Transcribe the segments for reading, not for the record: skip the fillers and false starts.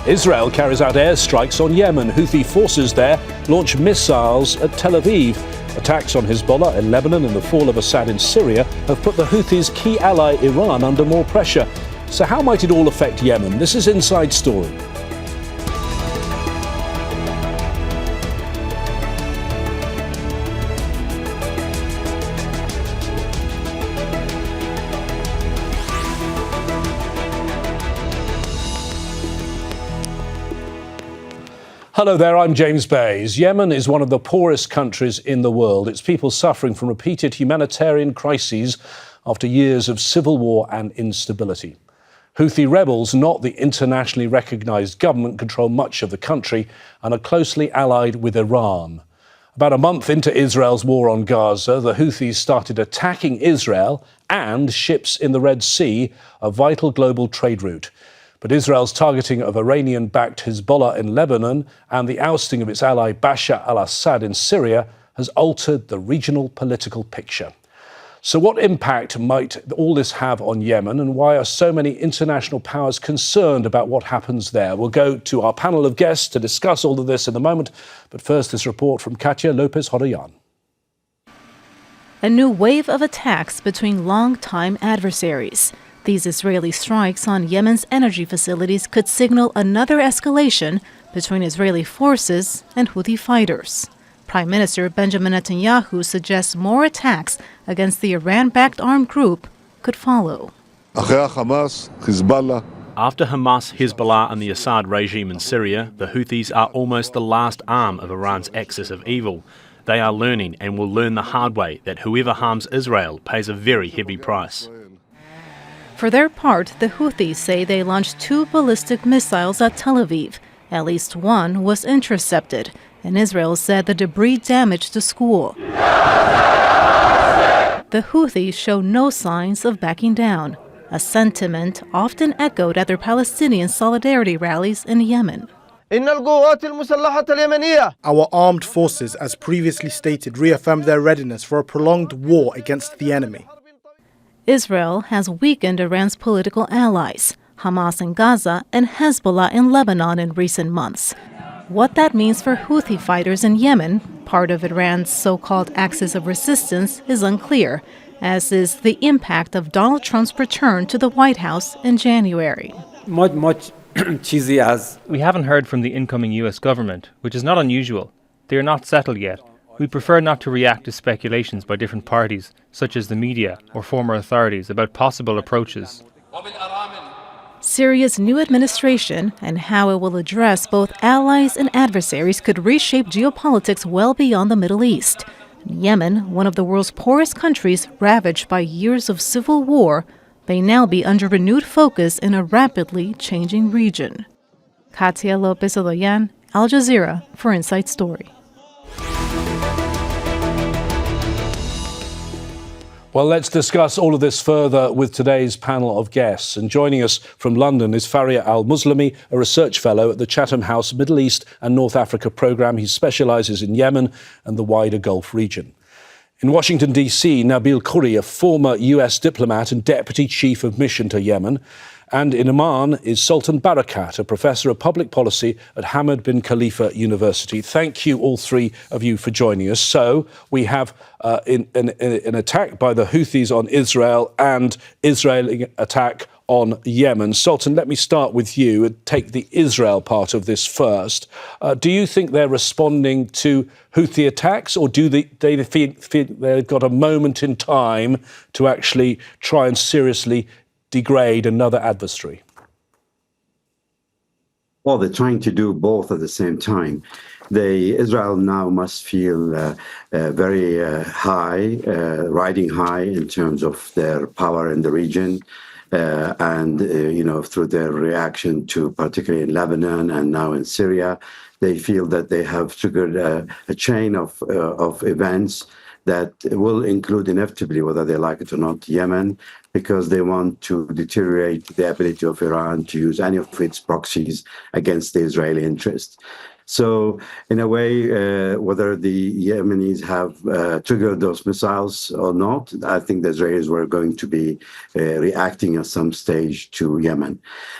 Israel carries out airstrikes on Yemen. Houthi forces there launch missiles at Tel Aviv. Attacks on Hezbollah in Lebanon and the fall of Assad in Syria have put the Houthis' key ally Iran under more pressure. So how might it all affect Yemen? This is Inside Story. Hello there, I'm James Bays. Yemen is one of the poorest countries in the world. Its people suffering from repeated humanitarian crises after years of civil war and instability. Houthi rebels, not the internationally recognised government, control much of the country and are closely allied with Iran. About a month into Israel's war on Gaza, the Houthis started attacking Israel and ships in the Red Sea, a vital global trade route. But Israel's targeting of Iranian-backed Hezbollah in Lebanon and the ousting of its ally Bashar al-Assad in Syria has altered the regional political picture. So what impact might all this have on Yemen, and why are so many international powers concerned about what happens there? We'll go to our panel of guests to discuss all of this in a moment. But first, this report from Katia Lopez-Hodoyan. A new wave of attacks between long-time adversaries. These Israeli strikes on Yemen's energy facilities could signal another escalation between Israeli forces and Houthi fighters. Prime Minister Benjamin Netanyahu suggests more attacks against the Iran-backed armed group could follow. After Hamas, Hezbollah and the Assad regime in Syria, the Houthis are almost the last arm of Iran's axis of evil. They are learning and will learn the hard way that whoever harms Israel pays a very heavy price. For their part, the Houthis say they launched 2 ballistic missiles at Tel Aviv. At least one was intercepted, and Israel said the debris damaged the school. The Houthis show no signs of backing down, a sentiment often echoed at their Palestinian solidarity rallies in Yemen. Our armed forces, as previously stated, reaffirmed their readiness for a prolonged war against the enemy. Israel has weakened Iran's political allies, Hamas in Gaza and Hezbollah in Lebanon in recent months. What that means for Houthi fighters in Yemen, part of Iran's so-called axis of resistance, is unclear, as is the impact of Donald Trump's return to the White House in January. We haven't heard from the incoming US government, which is not unusual. They are not settled yet. We prefer not to react to speculations by different parties, such as the media or former authorities, about possible approaches. Syria's new administration and how it will address both allies and adversaries could reshape geopolitics well beyond the Middle East. Yemen, one of the world's poorest countries ravaged by years of civil war, may now be under renewed focus in a rapidly changing region. Katia Lopez-Hodoyan, Al Jazeera for Inside Story. Well, let's discuss all of this further with today's panel of guests. And joining us from London is Farea al-Muslimi, a research fellow at the Chatham House Middle East and North Africa programme. He specialises in Yemen and the wider Gulf region. In Washington, D.C., Nabeel Khoury, a former US diplomat and deputy chief of mission to Yemen. And in Oman is Sultan Barakat, a professor of public policy at Hamad bin Khalifa University. Thank you, all three of you, for joining us. So we have an attack by the Houthis on Israel and Israeli attack on Yemen. Sultan, let me start with you and take the Israel part of this first. Do you think they're responding to Houthi attacks, or do they feel they've got a moment in time to actually try and seriously degrade another adversary? Well, they're trying to do both at the same time. Israel now must feel very riding high in terms of their power in the region, and through their reaction to, particularly in Lebanon and now in Syria, they feel that they have triggered a chain of events that will include inevitably, whether they like it or not, Yemen, because they want to deteriorate the ability of Iran to use any of its proxies against the Israeli interests. So in a way, whether the Yemenis have triggered those missiles or not, I think the Israelis were going to be reacting at some stage to Yemen.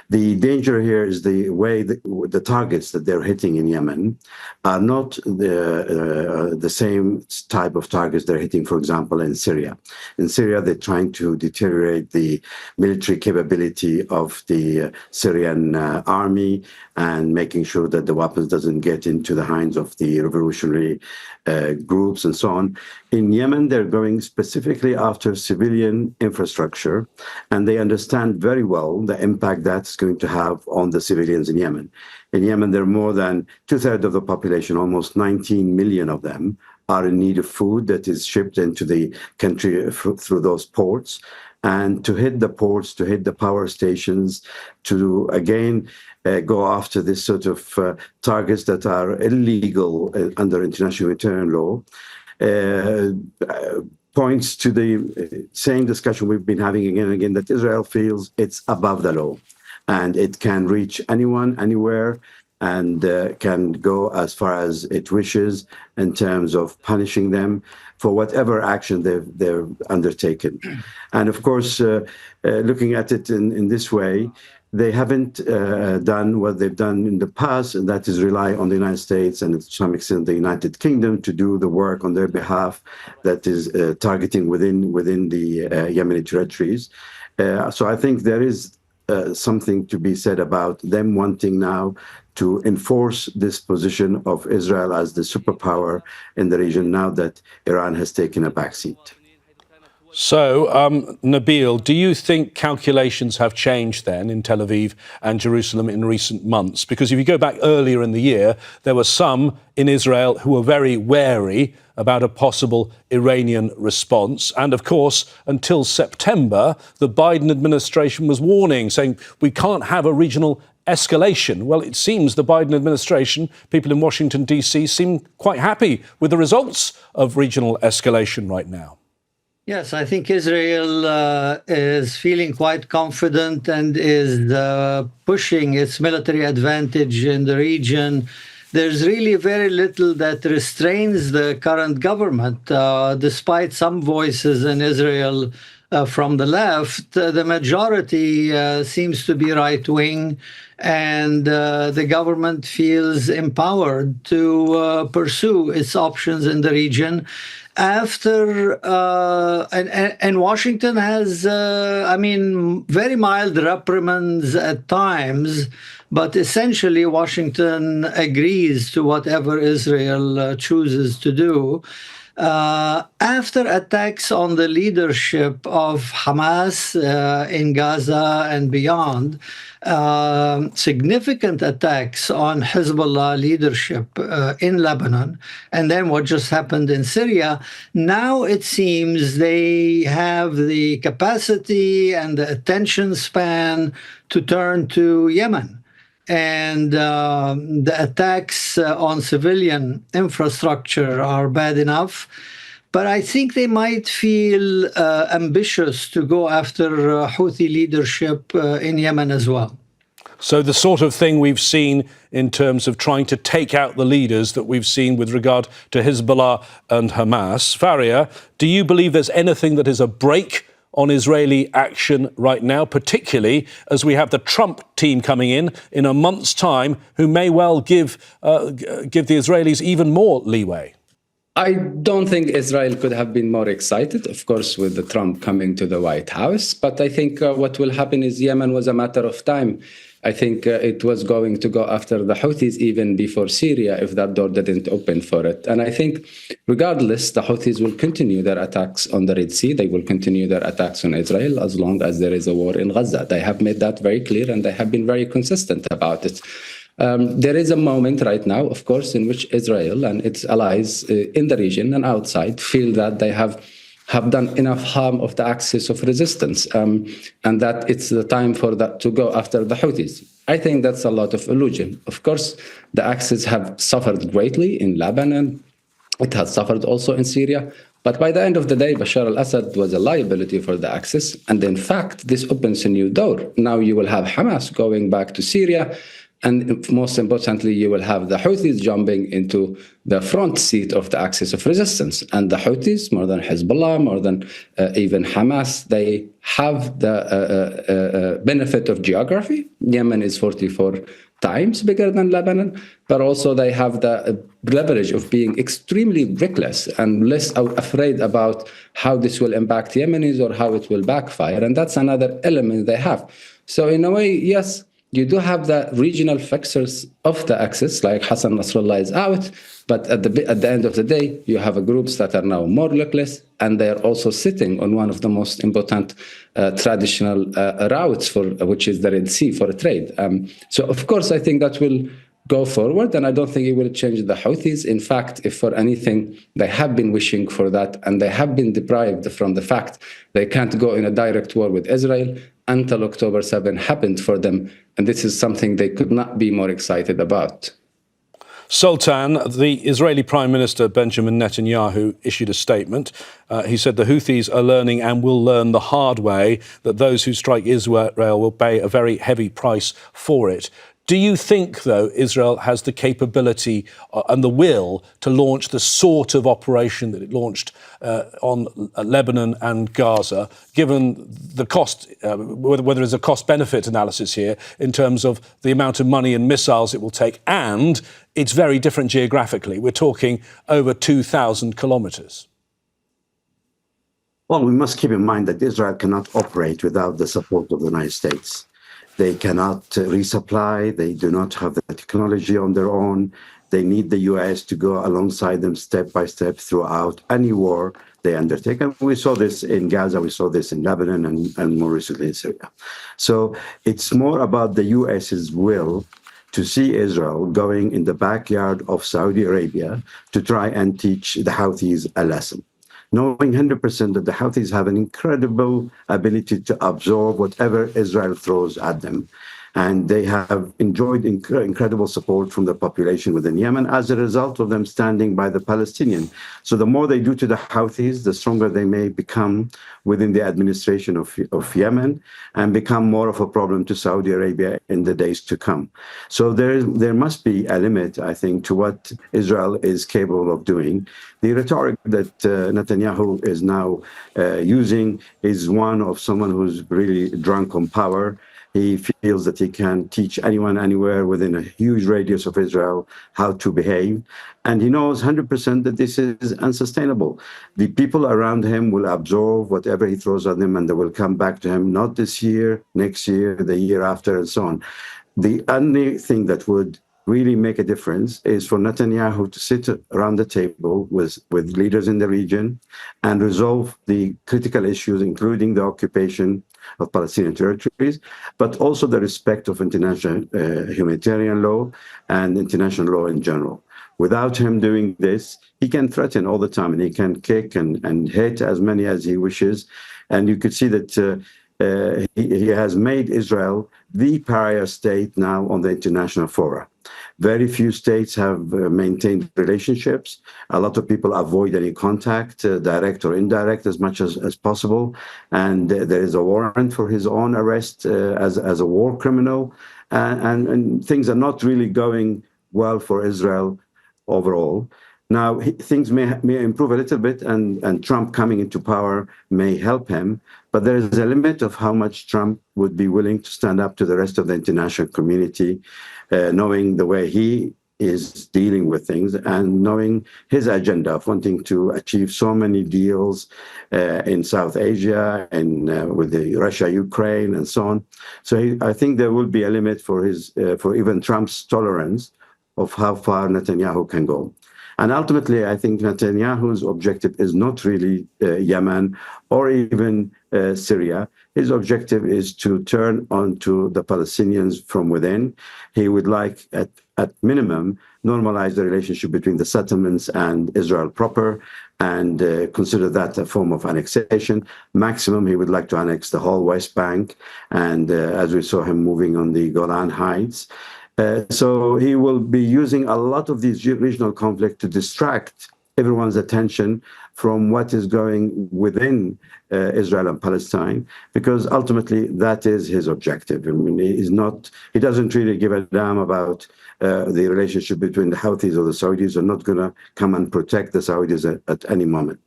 The danger here is the way the targets that they're hitting in Yemen are not the same type of targets they're hitting, for example, in Syria. In Syria, they're trying to deteriorate the military capability of the Syrian army and making sure that the weapons doesn't get into the hands of the revolutionary groups and so on. In Yemen, they're going specifically after civilian infrastructure, and they understand very well the impact that's going to have on the civilians in Yemen. In Yemen, there are more than two-thirds of the population, almost 19 million of them, are in need of food that is shipped into the country through those ports. And to hit the ports, to hit the power stations, to again go after this sort of targets that are illegal under international humanitarian law, points to the same discussion we've been having again and again, that Israel feels it's above the law and it can reach anyone, anywhere, and can go as far as it wishes in terms of punishing them for whatever action they've undertaken. And of course, looking at it in this way, they haven't done what they've done in the past, and that is rely on the United States and to some extent the United Kingdom to do the work on their behalf that is targeting within the Yemeni territories. So I think there is something to be said about them wanting now to enforce this position of Israel as the superpower in the region now that Iran has taken a backseat. So, Nabeel, do you think calculations have changed then in Tel Aviv and Jerusalem in recent months? Because if you go back earlier in the year, there were some in Israel who were very wary about a possible Iranian response. And of course, until September, the Biden administration was warning, saying we can't have a regional escalation. Well, it seems the Biden administration, people in Washington, D.C., seem quite happy with the results of regional escalation right now. Yes, I think Israel is feeling quite confident and is pushing its military advantage in the region. There's really very little that restrains the current government. Despite some voices in Israel from the left, the majority seems to be right-wing, and the government feels empowered to pursue its options in the region. After and Washington has, very mild reprimands at times, but essentially Washington agrees to whatever Israel chooses to do. After attacks on the leadership of Hamas in Gaza and beyond, significant attacks on Hezbollah leadership in Lebanon, and then what just happened in Syria, now it seems they have the capacity and the attention span to turn to Yemen. And the attacks on civilian infrastructure are bad enough. But I think they might feel ambitious to go after Houthi leadership in Yemen as well. So the sort of thing we've seen in terms of trying to take out the leaders that we've seen with regard to Hezbollah and Hamas. Farea, do you believe there's anything that is a brake on Israeli action right now, particularly as we have the Trump team coming in a month's time, who may well give the Israelis even more leeway? I don't think Israel could have been more excited, of course, with the Trump coming to the White House. But I think what will happen is Yemen was a matter of time. I think it was going to go after the Houthis even before Syria if that door didn't open for it. And I think regardless, the Houthis will continue their attacks on the Red Sea. They will continue their attacks on Israel as long as there is a war in Gaza. They have made that very clear and they have been very consistent about it. There is a moment right now, of course, in which Israel and its allies in the region and outside feel that they have done enough harm of the axis of resistance and that it's the time for that to go after the Houthis. I think that's a lot of illusion. Of course, the axis have suffered greatly in Lebanon. It has suffered also in Syria. But by the end of the day, Bashar al-Assad was a liability for the axis. And in fact, this opens a new door. Now you will have Hamas going back to Syria. And most importantly, you will have the Houthis jumping into the front seat of the axis of resistance. And the Houthis, more than Hezbollah, more than even Hamas, they have the benefit of geography. Yemen is 44 times bigger than Lebanon, but also they have the leverage of being extremely reckless and less afraid about how this will impact Yemenis or how it will backfire. And that's another element they have. So in a way, yes, you do have the regional fixers of the axis, like Hassan Nasrallah is out, but at the end of the day, you have groups that are now more reckless, and they're also sitting on one of the most important traditional routes, which is the Red Sea for trade. So, of course, I think that will go forward, and I don't think it will change the Houthis. In fact, if for anything, they have been wishing for that, and they have been deprived from the fact they can't go in a direct war with Israel until October 7 happened for them. And this is something they could not be more excited about. Sultan, the Israeli Prime Minister Benjamin Netanyahu issued a statement. He said the Houthis are learning and will learn the hard way that those who strike Israel will pay a very heavy price for it. Do you think, though, Israel has the capability and the will to launch the sort of operation that it launched on Lebanon and Gaza, given the cost, whether there's a cost-benefit analysis here in terms of the amount of money and missiles it will take, and it's very different geographically? We're talking over 2,000 kilometres. Well, we must keep in mind that Israel cannot operate without the support of the United States. They cannot resupply. They do not have the technology on their own. They need the U.S. to go alongside them step by step throughout any war they undertake. And we saw this in Gaza. We saw this in Lebanon and more recently in Syria. So it's more about the U.S.'s will to see Israel going in the backyard of Saudi Arabia to try and teach the Houthis a lesson, knowing 100% that the Houthis have an incredible ability to absorb whatever Israel throws at them. And they have enjoyed incredible support from the population within Yemen as a result of them standing by the Palestinian. So the more they do to the Houthis, the stronger they may become within the administration of Yemen and become more of a problem to Saudi Arabia in the days to come. So there must be a limit, I think, to what Israel is capable of doing. The rhetoric that Netanyahu is now using is one of someone who's really drunk on power. He feels that he can teach anyone, anywhere within a huge radius of Israel how to behave. And he knows 100% that this is unsustainable. The people around him will absorb whatever he throws at them, and they will come back to him, not this year, next year, the year after, and so on. The only thing that would really make a difference is for Netanyahu to sit around the table with leaders in the region and resolve the critical issues, including the occupation of Palestinian territories, but also the respect of international humanitarian law and international law in general. Without him doing this, he can threaten all the time, and he can kick and hit as many as he wishes. And you could see that he has made Israel the pariah state now on the international fora. Very few states have maintained relationships. A lot of people avoid any contact, direct or indirect, as much as possible. And there is a warrant for his own arrest as a war criminal. And things are not really going well for Israel overall. Now, things may improve a little bit, and Trump coming into power may help him, but there is a limit of how much Trump would be willing to stand up to the rest of the international community, knowing the way he is dealing with things and knowing his agenda of wanting to achieve so many deals in South Asia and with the Russia, Ukraine, and so on. So I think there will be a limit for even Trump's tolerance of how far Netanyahu can go. And ultimately, I think Netanyahu's objective is not really Yemen or even Syria. His objective is to turn onto the Palestinians from within. He would like, at minimum, normalize the relationship between the settlements and Israel proper and consider that a form of annexation. Maximum, he would like to annex the whole West Bank, and as we saw him moving on the Golan Heights. So he will be using a lot of these regional conflict to distract everyone's attention from what is going within Israel and Palestine, because ultimately that is his objective. I mean, he doesn't really give a damn about the relationship between the Houthis or the Saudis. Are not going to come and protect the Saudis at any moment.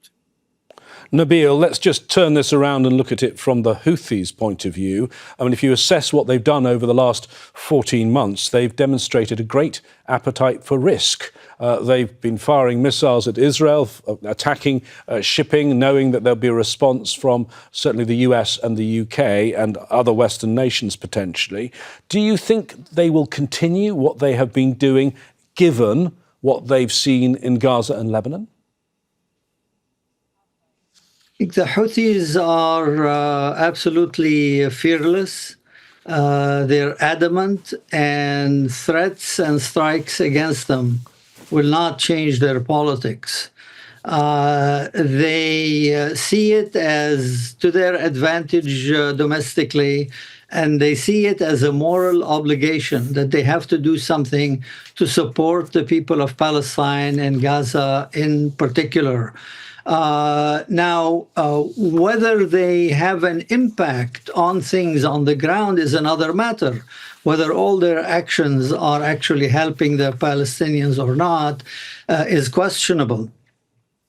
Nabeel, let's just turn this around and look at it from the Houthis' point of view. I mean, if you assess what they've done over the last 14 months, they've demonstrated a great appetite for risk. They've been firing missiles at Israel, attacking shipping, knowing that there'll be a response from certainly the US and the UK and other Western nations potentially. Do you think they will continue what they have been doing, given what they've seen in Gaza and Lebanon? The Houthis are absolutely fearless. They're adamant, and threats and strikes against them will not change their politics. They see it as to their advantage domestically, and they see it as a moral obligation that they have to do something to support the people of Palestine and Gaza in particular. Now, whether they have an impact on things on the ground is another matter. Whether all their actions are actually helping the Palestinians or not is questionable.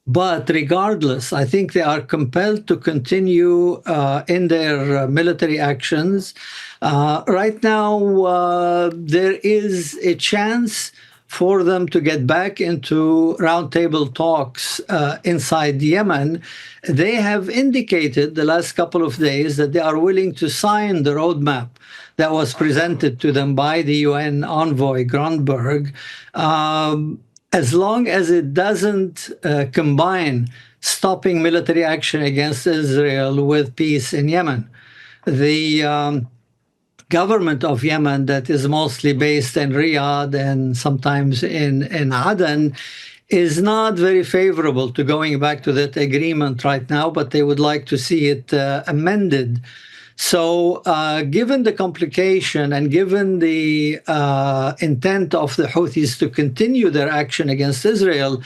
But regardless, I think they are compelled to continue in their military actions. Right now, there is a chance for them to get back into roundtable talks inside Yemen. They have indicated the last couple of days that they are willing to sign the roadmap that was presented to them by the UN envoy, Grönberg, as long as it doesn't combine stopping military action against Israel with peace in Yemen. The government of Yemen, that is mostly based in Riyadh and sometimes in Aden, is not very favorable to going back to that agreement right now, but they would like to see it amended. So given the complication and given the intent of the Houthis to continue their action against Israel,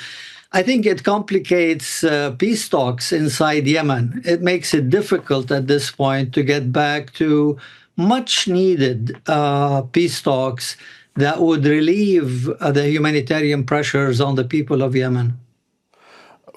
I think it complicates peace talks inside Yemen. It makes it difficult at this point to get back to much needed peace talks that would relieve the humanitarian pressures on the people of Yemen.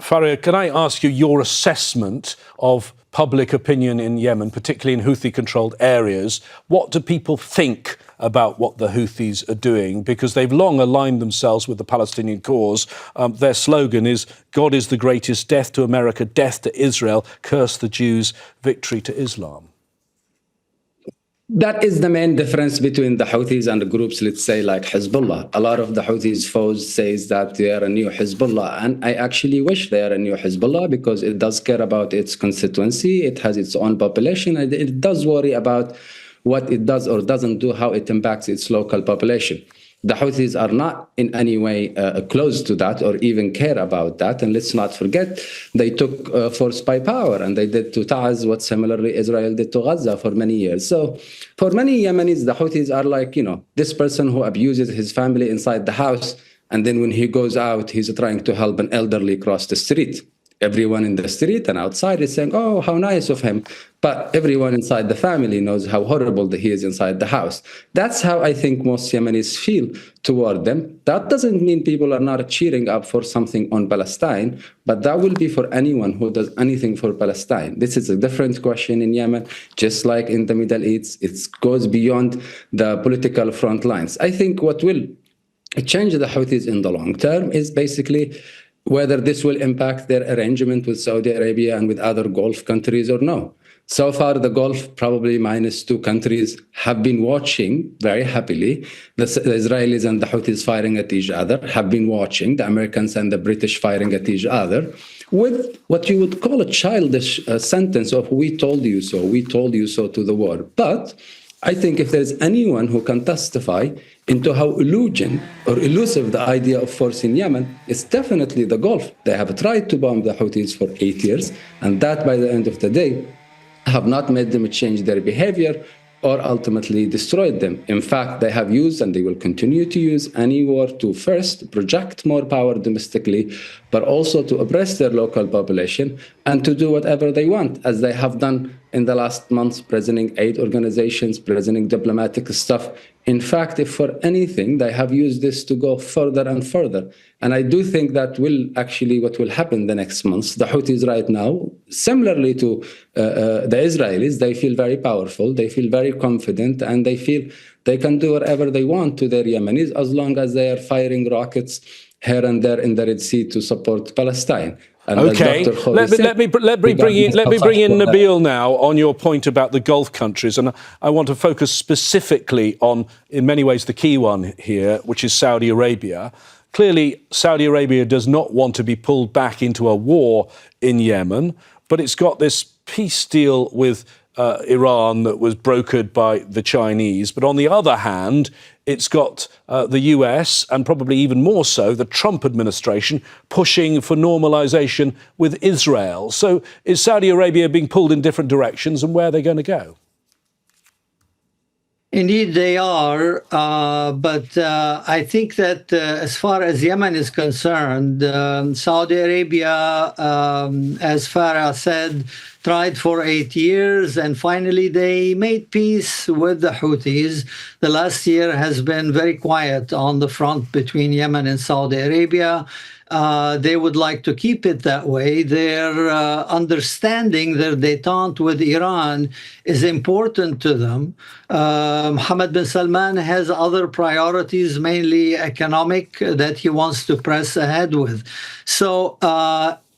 Farea, can I ask you your assessment of public opinion in Yemen, particularly in Houthi-controlled areas? What do people think about what the Houthis are doing? Because they've long aligned themselves with the Palestinian cause. Their slogan is, God is the greatest, death to America, death to Israel, curse the Jews, victory to Islam. That is the main difference between the Houthis and the groups, let's say, like Hezbollah. A lot of the Houthis' foes says that they are a new Hezbollah, and I actually wish they are a new Hezbollah because it does care about its constituency, it has its own population, and it does worry about what it does or doesn't do, how it impacts its local population. The Houthis are not in any way close to that or even care about that. And let's not forget, they took force by power, and they did to Taiz what similarly Israel did to Gaza for many years. So for many Yemenis, the Houthis are like, this person who abuses his family inside the house, and then when he goes out, he's trying to help an elderly cross the street. Everyone in the street and outside is saying, oh, how nice of him. But everyone inside the family knows how horrible he is inside the house. That's how I think most Yemenis feel toward them. That doesn't mean people are not cheering up for something on Palestine, but that will be for anyone who does anything for Palestine. This is a different question in Yemen, just like in the Middle East. It goes beyond the political front lines. I think what will change the Houthis in the long term is basically whether this will impact their arrangement with Saudi Arabia and with other Gulf countries or no. So far, the Gulf, probably minus 2 countries, have been watching very happily the Israelis and the Houthis firing at each other, have been watching the Americans and the British firing at each other, with what you would call a childish sentence of, we told you so to the world. But I think if there's anyone who can testify into how elusive the idea of force in Yemen, it's definitely the Gulf. They have tried to bomb the Houthis for 8 years, and that by the end of the day have not made them change their behavior or ultimately destroyed them. In fact, they have used and they will continue to use any war to first project more power domestically, but also to oppress their local population and to do whatever they want, as they have done in the last months, presenting aid organizations, presenting diplomatic stuff. In fact, if for anything, they have used this to go further and further. And I do think that will actually what will happen the next months. The Houthis right now, similarly to the Israelis, they feel very powerful, they feel very confident, and they feel they can do whatever they want to their Yemenis as long as they are firing rockets here and there in the Red Sea to support Palestine. And okay, let me bring in Nabeel now on your point about the Gulf countries, and I want to focus specifically on, in many ways, the key one here, which is Saudi Arabia. Clearly, Saudi Arabia does not want to be pulled back into a war in Yemen, but it's got this peace deal with Iran that was brokered by the Chinese. But on the other hand, it's got the US, and probably even more so, the Trump administration, pushing for normalization with Israel. So is Saudi Arabia being pulled in different directions, and where are they going to go? Indeed, they are. But I think that as far as Yemen is concerned, Saudi Arabia, as Farea said, tried for 8 years, and finally they made peace with the Houthis. The last year has been very quiet on the front between Yemen and Saudi Arabia. They would like to keep it that way. Their understanding, their détente with Iran is important to them. Hamad bin Salman has other priorities, mainly economic, that he wants to press ahead with. So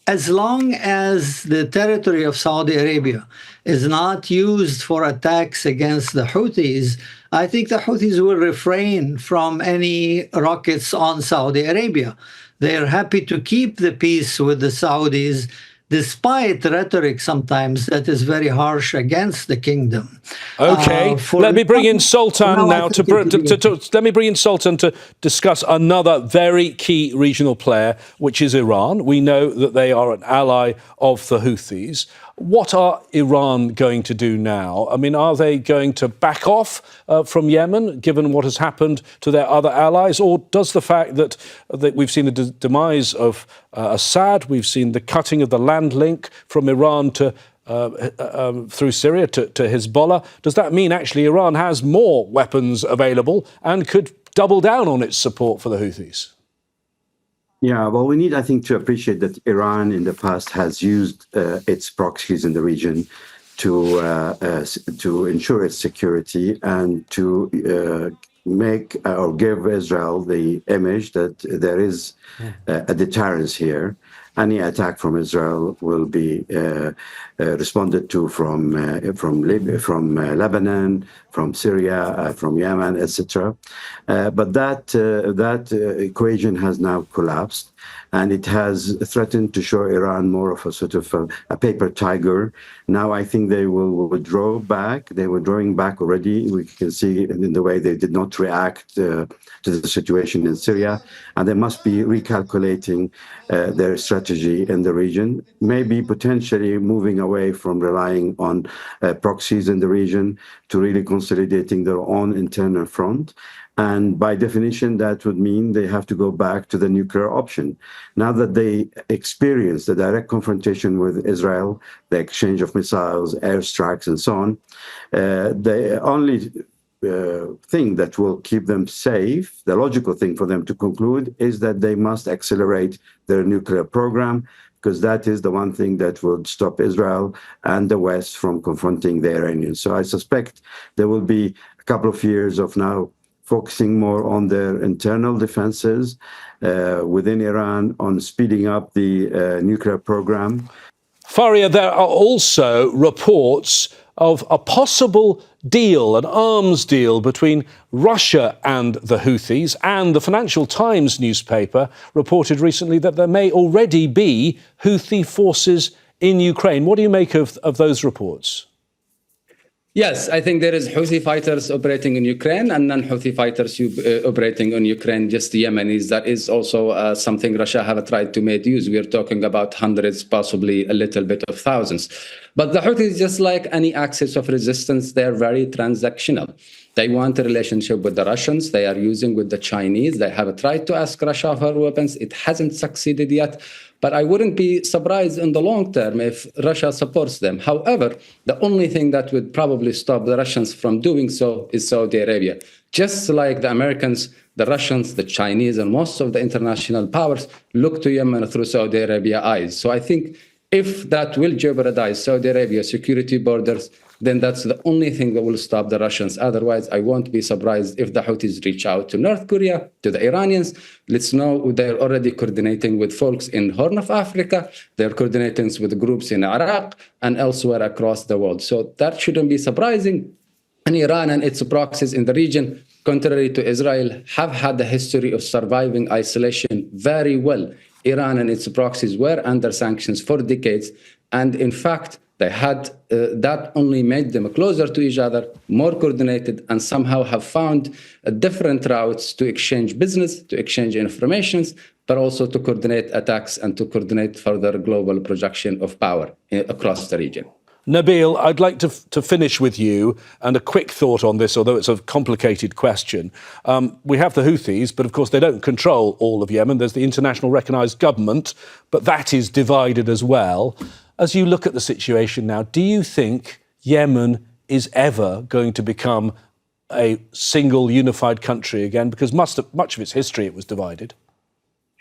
as long as the territory of Saudi Arabia is not used for attacks against the Houthis, I think the Houthis will refrain from any rockets on Saudi Arabia. They're happy to keep the peace with the Saudis, despite rhetoric sometimes that is very harsh against the kingdom. Okay, let me bring in Sultan now let me bring in Sultan to discuss another very key regional player, which is Iran. We know that they are an ally of the Houthis. What are Iran going to do now? I mean, are they going to back off from Yemen, given what has happened to their other allies? Or does the fact that we've seen the demise of Assad, we've seen the cutting of the land link from Iran to through Syria to Hezbollah, does that mean actually Iran has more weapons available and could double down on its support for the Houthis? Yeah, well, we need, I think, to appreciate that Iran in the past has used its proxies in the region to ensure its security and to make or give Israel the image that there is a deterrence here. Any attack from Israel will be responded to from Lebanon, from Syria, from Yemen, etc. But that equation has now collapsed, and it has threatened to show Iran more of a sort of a paper tiger. Now I think they will withdraw back. They were drawing back already. We can see in the way they did not react to the situation in Syria, and they must be recalculating their strategy in the region, maybe potentially moving away from relying on proxies in the region to really consolidating their own internal front. And by definition, that would mean they have to go back to the nuclear option. Now that they experience the direct confrontation with Israel, the exchange of missiles, airstrikes, and so on, the only thing that will keep them safe, the logical thing for them to conclude, is that they must accelerate their nuclear program, because that is the one thing that would stop Israel and the West from confronting the Iranians. So I suspect there will be a couple of years of now focusing more on their internal defenses within Iran, on speeding up the nuclear program. Faria, there are also reports of a possible deal, an arms deal between Russia and the Houthis, and the Financial Times newspaper reported recently that there may already be Houthi forces in Ukraine. What do you make of those reports? Yes, I think there is Houthi fighters operating in Ukraine and non-Houthi fighters operating in Ukraine, just the Yemenis. That is also something Russia have tried to make use. We are talking about hundreds, possibly a little bit of thousands. But the Houthis, just like any axis of resistance, they're very transactional. They want a relationship with the Russians. They are using with the Chinese. They have tried to ask Russia for weapons. It hasn't succeeded yet. But I wouldn't be surprised in the long term if Russia supports them. However, the only thing that would probably stop the Russians from doing so is Saudi Arabia. Just like the Americans, the Russians, the Chinese, and most of the international powers look to Yemen through Saudi Arabia eyes. So I think if that will jeopardize Saudi Arabia's security borders, then that's the only thing that will stop the Russians. Otherwise, I won't be surprised if the Houthis reach out to North Korea, to the Iranians. Let's know they're already coordinating with folks in Horn of Africa. They're coordinating with groups in Iraq and elsewhere across the world. So that shouldn't be surprising. And Iran and its proxies in the region, contrary to Israel, have had the history of surviving isolation very well. Iran and its proxies were under sanctions for decades. And in fact, they had that only made them closer to each other, more coordinated, and somehow have found different routes to exchange business, to exchange information, but also to coordinate attacks and to coordinate further global projection of power across the region. Nabeel, I'd like to finish with you and a quick thought on this, although it's a complicated question. We have the Houthis, but of course they don't control all of Yemen. There's the international recognised government, but that is divided as well. As you look at the situation now, do you think Yemen is ever going to become a single unified country again? Because much of its history it was divided.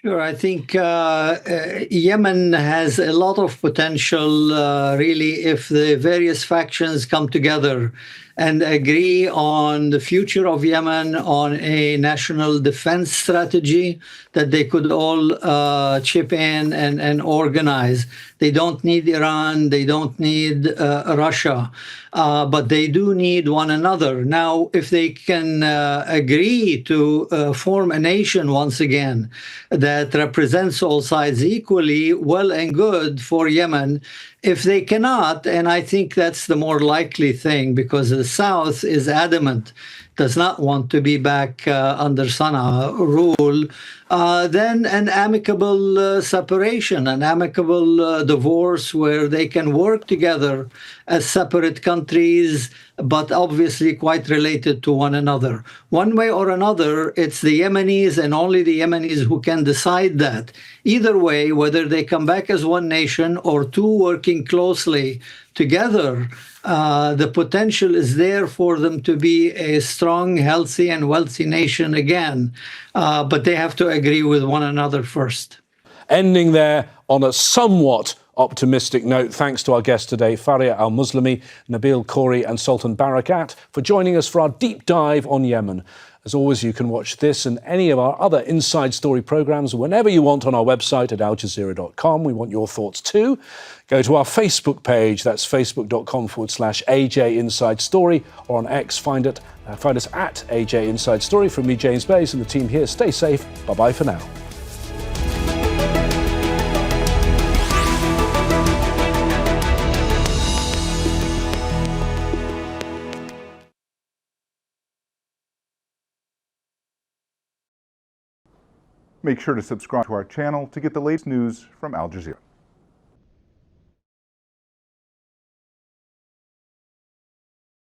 Sure, I think Yemen has a lot of potential, really, if the various factions come together and agree on the future of Yemen, on a national defense strategy that they could all chip in and organize. They don't need Iran, they don't need Russia, but they do need one another. Now, if they can agree to form a nation once again that represents all sides equally, well and good for Yemen. If they cannot, and I think that's the more likely thing, because the South is adamant, does not want to be back under Sanaa rule, then an amicable separation, an amicable divorce where they can work together as separate countries, but obviously quite related to one another. One way or another, it's the Yemenis and only the Yemenis who can decide that. Either way, whether they come back as one nation or two working closely together, the potential is there for them to be a strong, healthy, and wealthy nation again. But they have to agree with one another first. Ending there on a somewhat optimistic note, thanks to our guests today, Farea al-Muslimi, Nabeel Khoury and Sultan Barakat, for joining us for our deep dive on Yemen. As always, you can watch this and any of our other Inside Story programmes whenever you want on our website at aljazeera.com. We want your thoughts too. Go to our Facebook page, that's facebook.com/AJ Inside Story, or on X, find us at AJ Inside Story. From me, James Bays, and the team here, stay safe. Bye-bye for now. Make sure to subscribe to our channel to get the latest news from Al Jazeera.